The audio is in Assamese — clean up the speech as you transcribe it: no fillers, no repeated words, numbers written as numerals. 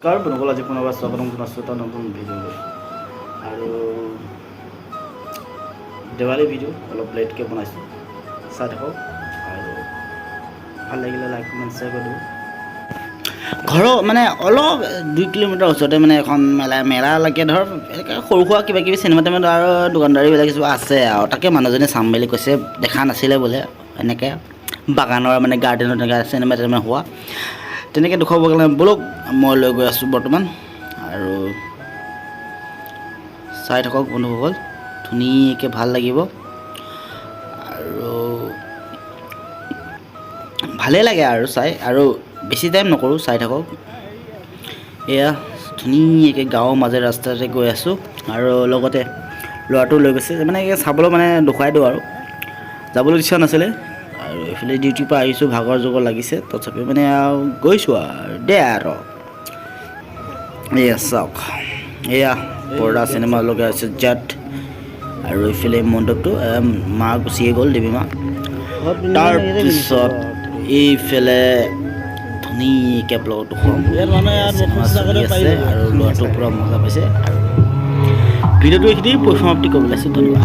কাৰ বনকল আজি পুনৰবাৰ স্বাগতম জনাইছোঁ এটা নতুন ভিডিঅ'লৈ আৰু দেৱালী ভিডিঅ' অলপ লেটকৈ বনাইছোঁ চাই থাকক আৰু ভাল লাগিলে লাইক কমেণ্ট শ্বেয়াৰ কৰি দিব। ঘৰৰ মানে অলপ 2 কিলোমিটাৰ ওচৰতে মানে এখন মেলালৈকে ধৰ এনেকৈ সৰু সুৰা কিবা কিবি চিনেমা টেনেমা আৰু দোকানদাৰীবিলাক কিছু আছে আৰু তাকে মানুহজনে চাম বুলি কৈছে, দেখা নাছিলে বোলে এনেকৈ বাগানৰ মানে গাৰ্ডেনত এনেকৈ চিনেমা টেনেমা হোৱা তেনেকৈ দেখুৱাব কাৰণে ব'লক মই লৈ গৈ আছোঁ বৰ্তমান আৰু চাই থাকক বন্ধুসকল, ধুনীয়াকৈ ভাল লাগিব আৰু ভালেই লাগে আৰু চাই, আৰু বেছি টাইম নকৰোঁ, চাই থাকক। এয়া ধুনীয়াকৈ গাঁৱৰ মাজে ৰাস্তাতে গৈ আছোঁ আৰু লগতে ল'ৰাটো লৈ গৈছে মানে চাবলৈ মানে দেখুৱাই দিওঁ আৰু যাবলৈ ইচ্ছা নাছিলে আৰু এইফালে ডিউটিৰ পৰা আহিছোঁ, ভাগৰ জগৰ লাগিছে, তথাপি মানে আৰু গৈছোঁ আৰু দে আৰু এয়া চাওক, এয়া পৰ্দা চিনেমা লগাই আছে জাত আৰু এইফালে মণ্ডপটো মা গুচিয়ে গ'ল, দেৱী মা। তাৰপিছত এইফালে ধুনীয়াকৈ ব্লগটো আছে আৰু ল'ৰাটো পূৰা মজা পাইছে আৰু ভিডিঅ'টো এইখিনি পৰিসমাপ্তি কৰিব ওলাইছোঁ। ধন্যবাদ।